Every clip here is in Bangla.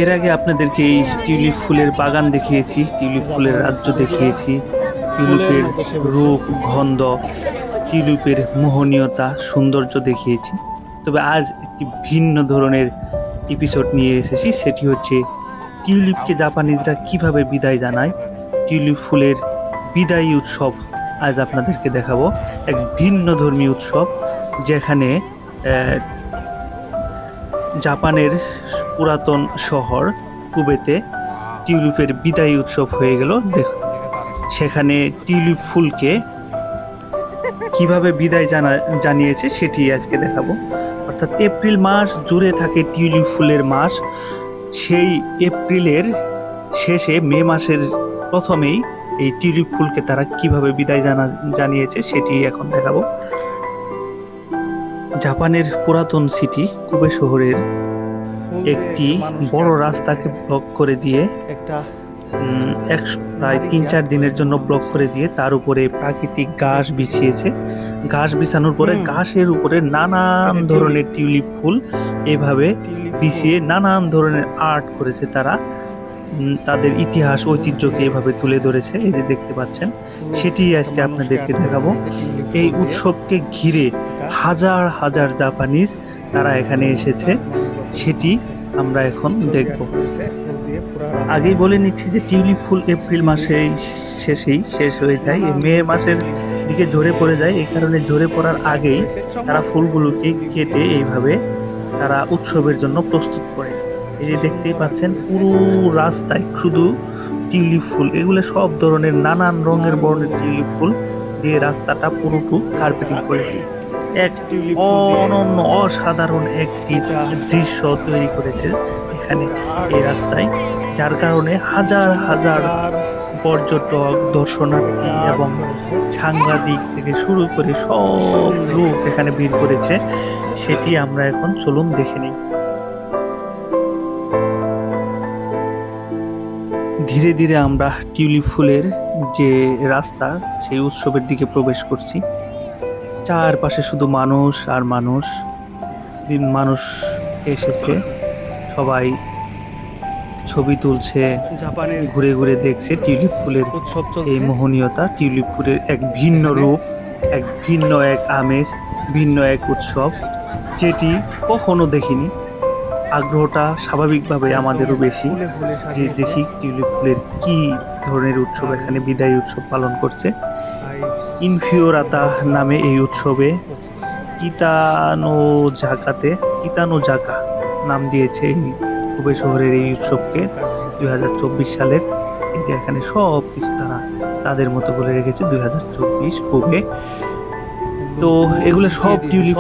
এর আগে আপনাদেরকে এই টিউলিপ ফুলের বাগান দেখিয়েছি, টিউলিপ ফুলের রাজ্য দেখিয়েছি, টিউলিপের রূপ গন্ধ, টিউলিপের মোহনীয়তা সৌন্দর্য দেখিয়েছি। তবে আজ একটি ভিন্ন ধরনের এপিসোড নিয়ে এসেছি, সেটি হচ্ছে টিউলিপকে জাপানিজরা কিভাবে বিদায় জানায়। টিউলিপ ফুলের বিদায়ী উৎসব আজ আপনাদেরকে দেখাবো। এক ভিন্ন ধর্মী উৎসব, যেখানে জাপানের পুরাতন শহর কোবেতে টিউলিপের বিদায়ী উৎসব হয়ে গেল। সেখানে টিউলিপ ফুলকে কিভাবে বিদায় জানিয়েছে সেটি আজকে দেখাবো। অর্থাৎ এপ্রিল মাস জুড়ে থাকে টিউলিপ ফুলের মাস। সেই এপ্রিলের শেষে মে মাসের প্রথমেই এই টিউলিপ ফুলকে তারা কিভাবে বিদায় জানিয়েছে সেটি এখন দেখাবো। জাপানের পুরাতন সিটি কোবে শহরের একটি বড় রাস্তাকে ব্লক করে দিয়ে প্রায় 3-4 দিনের জন্য ব্লক করে দিয়ে তার উপরে প্রাকৃতিক ঘাস বিছিয়েছে। ঘাস বিছানোর পরে ঘাসের উপরে নানান ধরনের টিউলিপ ফুল এভাবে বিছিয়ে নানান ধরনের আর্ট করেছে তারা। তাদের ইতিহাস ঐতিহ্যকে এভাবে তুলে ধরেছে, এই যে দেখতে পাচ্ছেন। সেটি আজকে আপনাদেরকে দেখাবো। এই উৎসবকে ঘিরে হাজার হাজার জাপানিজ তারা এখানে এসেছে, সেটি আমরা এখন দেখব। আগেই বলে নিচ্ছি যে টিউলিপ ফুল এপ্রিল মাসে শেষ হয়ে যায়, মে মাসের দিকে ঝরে পড়ে যায়। এই কারণে ঝরে পড়ার আগেই তারা ফুলগুলোকে কেটে এইভাবে তারা উৎসবের জন্য প্রস্তুত করে। এই যে দেখতেই পাচ্ছেন পুরো রাস্তায় শুধু টিউলিপ ফুল, এগুলো সব ধরনের নানান রঙের বর্ণের টিউলিপ ফুল দিয়ে রাস্তাটা পুরোটুকু কার্পেটিং করেছে। এক অনন্য অসাধারণ একটি দৃশ্য তৈরি করেছে এখানে এই রাস্তায়, যার কারণে হাজার হাজার পর্যটক, দর্শনার্থী এবং সাংবাদিক থেকে শুরু করে সব লোক এখানে ভিড় করেছে। সেটি আমরা এখন চলুন দেখে নিই। ধীরে ধীরে আমরা টিউলিপ ফুলের যে রাস্তা সেই উৎসবের দিকে প্রবেশ করছি। চারপাশে শুধু মানুষ আর মানুষ, মানুষ এসেছে, সবাই ছবি তুলছে, ঘুরে ঘুরে দেখছে টিউলিপ ফুলের এই মোহনীয়তা। টিউলিপ ফুলের এক ভিন্ন রূপ, এক ভিন্ন এক আমেজ, ভিন্ন এক উৎসব, যেটি কখনো দেখিনি। আগ্রহটা স্বাভাবিকভাবে আমাদেরও বেশি যে দেখি টিউলিপ ফুলের কি ধরনের উৎসব এখানে বিদায়ী উৎসব পালন করছে। ইনফিওরাতা নামে এই উৎসবে কিতানোজাকা নাম দিয়েছে এই কোবে শহরের এই উৎসবকে 2024 সালের। এই যে এখানে সব কিছু তারা তাদের মতো বলে রেখেছে 2024 কোবে। তো এগুলো সব টিউলিপ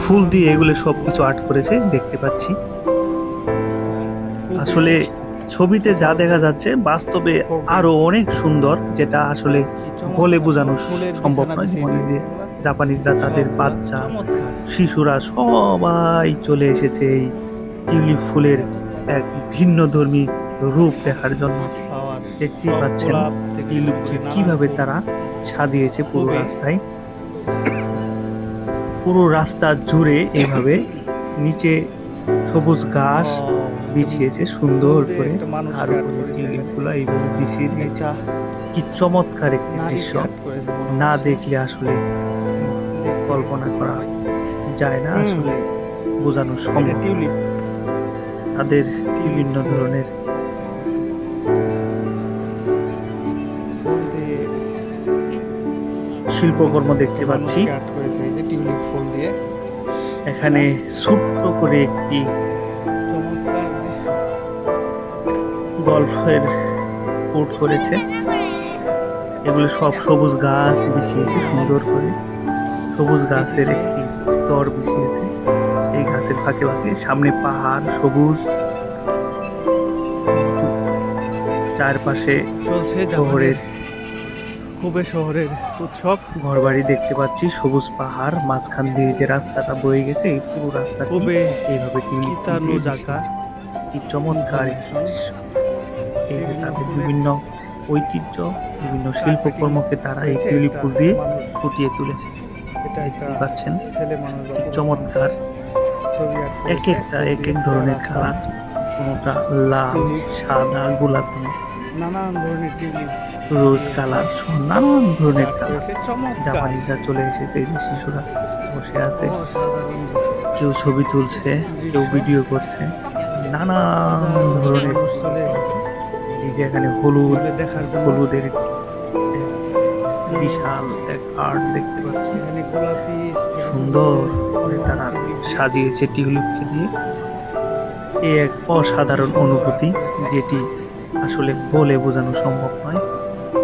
ফুল দিয়ে এগুলো সব কিছু আর্ট করেছে দেখতে পাচ্ছি। আসলে ছবিতে যা দেখা যাচ্ছে বাস্তবে আরো অনেক সুন্দর, যেটা আসলে বলে বোঝানো সম্ভব নয়। যেমন যে জাপানিজরা তাদের বাচ্চা, শিশুরা সবাই চলে এসেছে এই টিউলিপ ফুলের এক ভিন্ন ধর্মী রূপ দেখার জন্য। দেখতেই পাচ্ছেন টিউলিপকে কিভাবে তারা সাজিয়েছে পুরো রাস্তায়। পুরো রাস্তা জুড়ে এইভাবে নিচে সবুজ ঘাস বিছিয়েছে সুন্দর করে, আর উপরে টিউলিপগুলো এইভাবে বিছিয়ে দিয়েছে। কি চমৎকার একটি দৃশ্য, না দেখলে আসলে কল্পনা করা যায় না, আসলে বোঝানো সম্ভব। তাদের বিভিন্ন ধরনের শিল্পকর্ম দেখতে পাচ্ছি। এখানে ছোট্ট করে একটি গল্ফের কোর্ট করেছে, এগুলো সব সবুজ ঘাস বিছিয়েছে সুন্দর করে, সবুজ ঘাসের একটি স্তর বিছিয়েছে। এই ঘাসের ফাঁকে ফাঁকে সামনে পাহাড় সবুজ, চারপাশে কোবে শহরের উৎসব। ঘরবাড়ি দেখতে পাচ্ছি, সবুজ পাহাড়, মাঝখান দিয়ে যে রাস্তাটা বয়ে গেছে এই পুরো রাস্তা এইভাবে কি চমৎকার দৃশ্য। এই যে তাদের বিভিন্ন ঐতিহ্য, বিভিন্ন শিল্পকর্মকে তারা এই টিউলিপ ফুল দিয়ে ফুটিয়ে তুলেছে। দেখতে পাচ্ছেন কি চমৎকার এক একটা এক এক ধরনের কালার, কোনোটা লাল, সাদা, গোলাপি, নানান ধরনের টিউলিপ রোজ কালার, নানান ধরনের কালার। রয়েছে, চমৎকার জাপানিজরা চলে এসেছে, এই যে শিশুরা বসে আছে, অসাধারণ কেউ ছবি তুলছে, কেউ ভিডিও করছে, নানান ধরনের। মানুষ চলে এসেছে এই যে এখানে হলুদ, এগুলো দেখার জন্য। হলুদের এক বিশাল এক আর্ট দেখতে পাচ্ছি। এখানে গোলাপি সুন্দর করে তারা সাজিয়েছে টিউলিপকে দিয়ে। এই এক অসাধারণ অনুভূতি, যেটি আসলে বলে বোঝানো সম্ভব নয়।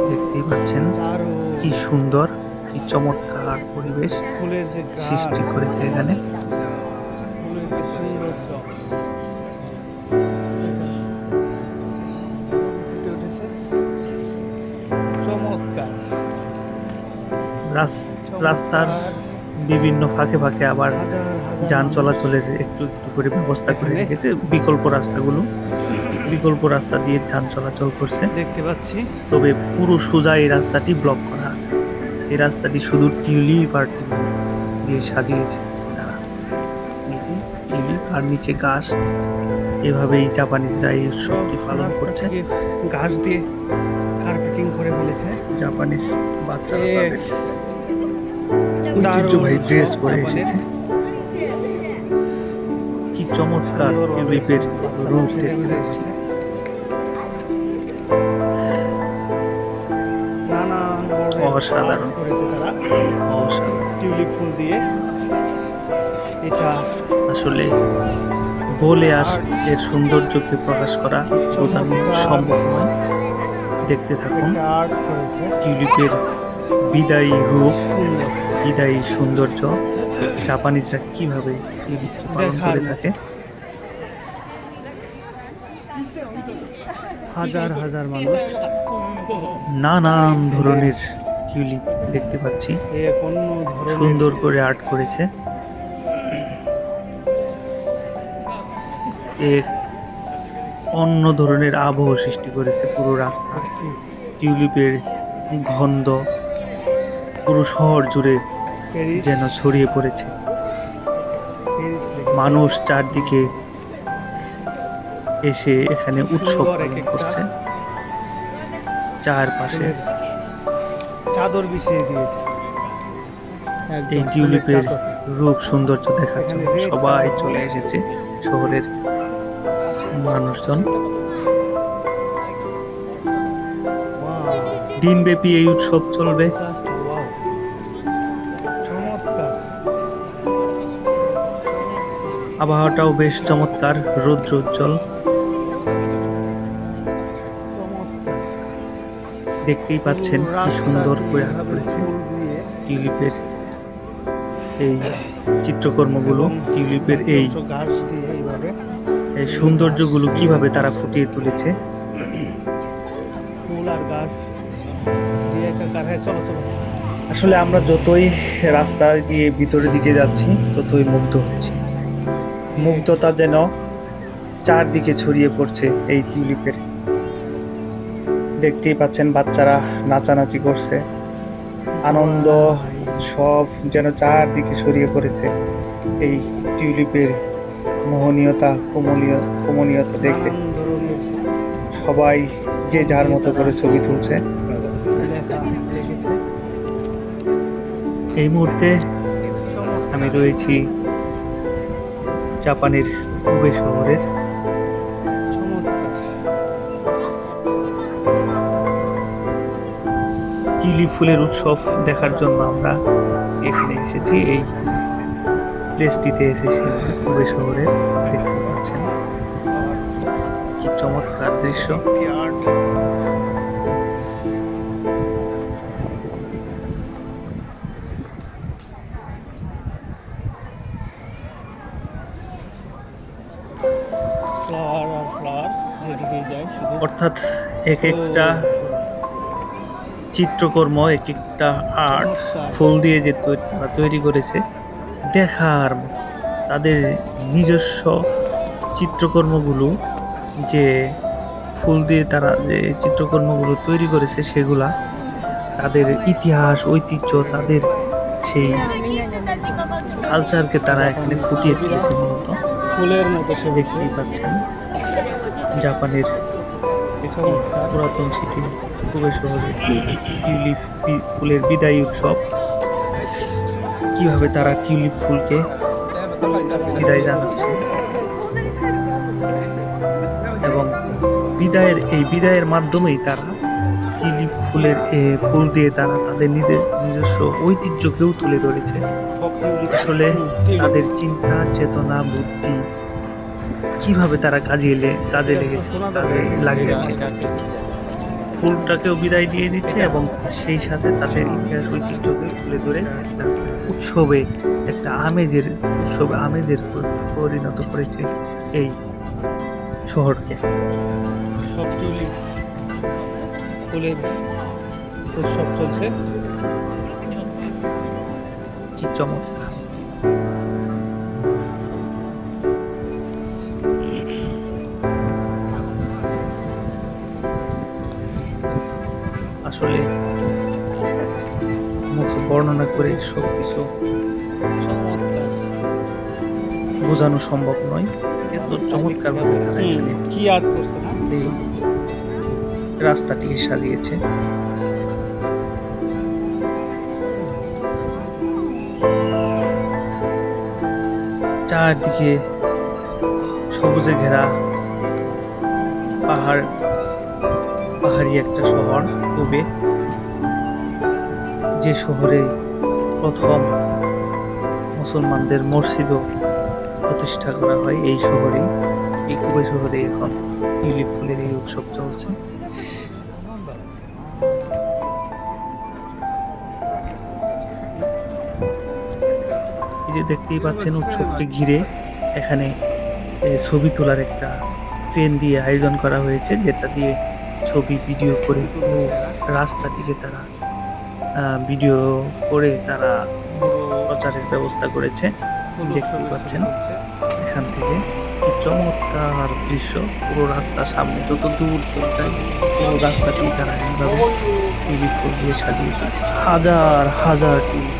দেখতেই পাচ্ছেন আরো কি সুন্দর, কি চমৎকার পরিবেশ ফুলের যে গাছ, সৃষ্টি করেছে এখানে। ফুলের যে সৌন্দর্য ফুটে উঠেছে। চমৎকার রাস্তার বিভিন্ন ফাঁকে ফাঁকে আবার হাজার হাজার যান মানুষ চলাচলের একটু একটু করে ব্যবস্থা করে রেখেছে। বিকল্প রাস্তাগুলো, বিকল্প রাস্তা দিয়ে যান চলাচল করছে। দেখতে পাচ্ছি। তবে পুরো সোজা এই রাস্তাটি ব্লক করা আছে। এই রাস্তাটি শুধু টিউলিপ আর টিউলিপ দিয়ে সাজিয়েছে তারা, নিচে টিউলিপ আর নিচে ঘাস। এভাবেই জাপানিজরা এই উৎসবটি পালন রাস্তা করছে। থেকে ঘাস দিয়ে কার্পেটিং করে ফেলেছে। জাপানিজ বাচ্চারা এক তাদের ঐতিহ্যবাহী ড্রেস পরে এসেছে। কি চমৎকার টিউলিপের রূপ দেখতে পাচ্ছি। নানান ধরনের অসাধারণ। art করেছে তারা অসাধারণ, টিউলিপ ফুল দিয়ে। এটা আসলে বলে আর এর সৌন্দর্যকে প্রকাশ করা বোঝানো সম্ভব নয়। দেখতে থাকুন একটা আর্ট করেছে, টিউলিপের বিদায়ী রূপ, সুন্দর বিদায়ী সৌন্দর্য, জাপানিজরা কিভাবে টিউলিপকে পালন করে থাকে। হাজার হাজার মানুষ নানান ধরনের টিউলিপ দেখতে পাচ্ছি, এক অন্য ধরনের সুন্দর করে আর্ট করেছে। এক অন্য ধরনের আবহ সৃষ্টি করেছে পুরো রাস্তা। টিউলিপের গন্ধ পুরো শহর জুড়ে প্যারিস যেন ছড়িয়ে পড়েছে। প্যারিস লেগেছে। মানুষ চারদিকে এসে এখানে উৎসব সুন্দর এক পালন একটা করছে। চারপাশে ফুলের চাদর বিছিয়ে দিয়েছে। একদম এই ফুলের টিউলিপের চাদর। রূপ সৌন্দর্য দেখার জন্য সবাই চলে এসেছে শহরের মানুষজন। Wow, দিনব্যাপী এই উৎসব চলবে। just wow. চমৎকার আবহাওয়াটাও বেশ চমৎকার, রৌদ্র উজ্জ্বল। চমৎকার। দেখতেই পাচ্ছেন পুরো কি রাস্তা সুন্দর করে আর্ট এইভাবে করেছে ফুল দিয়ে টিউলিপের এই চিত্রকর্মগুলো, এবং টিউলিপের এই ঘাস দিয়ে এইভাবে এই সৌন্দর্যগুলো কিভাবে তারা ফুটিয়ে তুলেছে। ফুল আর ঘাস দিয়ে একাকার হয়ে চলো চলো। আসলে আমরা যতই রাস্তা দিয়ে ভিতরের দিকে যাচ্ছি ততই মুগ্ধ হচ্ছি। মুগ্ধতা যেন চারদিকে ছড়িয়ে পড়ছে এই টিউলিপের। দেখতেই পাচ্ছেন বাচ্চারা নাচানাচি করছে, আনন্দ সব যেন চারদিকে ছড়িয়ে পড়েছে এই টিউলিপের মোহনীয়তা, কমনীয়তা দেখে। নানান ধরনের সবাই যে যার মতো করে ছবি তুলছে। লেখা লিখেছে। এই মুহূর্তে আমি রয়েছি জাপানের কোবে শহরের। চমৎকার টিউলিপ ফুলের উৎসব দেখার জন্য আমরা এখানে এসেছি। এই প্লেসটিতে এসেছি কোবে শহরের। দেখতে পাচ্ছেন কি চমৎকার দৃশ্য। কি আর্ট। ফ্লাওয়ার আর ফ্লাওয়ার যেদিকেই যায় শুধু অর্থাৎ এক একটা চিত্রকর্ম, এক একটা আর্ট ফুল দিয়ে যে তারা তৈরি করেছে দেখার মতো। তাদের নিজস্ব চিত্রকর্মগুলো, যে ফুল দিয়ে তারা যে চিত্রকর্মগুলো তৈরি করেছে সেগুলা তাদের ইতিহাস, ঐতিহ্য, তাদের সেই কালচারকে তারা এখানে ফুটিয়ে তুলেছে মূলত। ফুলের মতো সে দেখতেই পাচ্ছেন জাপানের একটি পুরাতন সিটি কুবে শহরে টিউলিপ ফুলের বিদায়ী উৎসব, কিভাবে তারা টিউলিপ ফুলকে বিদায় জানাচ্ছে এবং বিদায়ের মাধ্যমেই তারা টিউলিপ ফুলের ফুল দিয়ে তারা তাদের নিজস্ব ঐতিহ্যকেও তুলে ধরেছে। আসলে তাদের চিন্তা চেতনা বুদ্ধি কিভাবে তারা কাজে লেগেছে, কাজে লাগিয়েছে। ফুলটাকেও বিদায় দিয়ে দিচ্ছে এবং সেই সাথে তাদের ইতিহাস ঐতিহ্যকে তুলে ধরে একটা উৎসবে আমেজের পরিণত করেছে এই শহরকে। সব টিউলিপ ফুলের উৎসব চলছে। কি চমৎকার! আসলে মুখে বর্ণনা করে সবকিছু চমৎকার। বোঝানো সম্ভব নয়। এত চমৎকার ভাবে তারা এখানে কি আর্ট করছে না? এই রাস্তাটিকে সাজিয়েছে। চারদিকে সবুজে ঘেরা পাহাড়ি একটা শহর কোবে, যে শহরে প্রথম মুসলমানদের মসজিদও প্রতিষ্ঠা করা হয় এই শহরে। এই কোবে শহরে এখন টিউলিপ ফুলের এই উৎসব চলছে। এই যে দেখতেই পাচ্ছেন উৎসবকে ঘিরে এখানে ছবি তোলার একটা ট্রেন দিয়ে আয়োজন করা হয়েছে, যেটা দিয়ে ছবি ভিডিও করে পুরো রাস্তাটিকে তারা ভিডিও করে তারা প্রচারের ব্যবস্থা করেছে। দেখতেই পাচ্ছেন এখান থেকে কি চমৎকার দৃশ্য। পুরো রাস্তার সামনে যত দূর চলে যায় পুরো রাস্তাটি তারা এইভাবে টিউলিপ ফুল দিয়ে সাজিয়েছে। হাজার হাজার টিউলিপ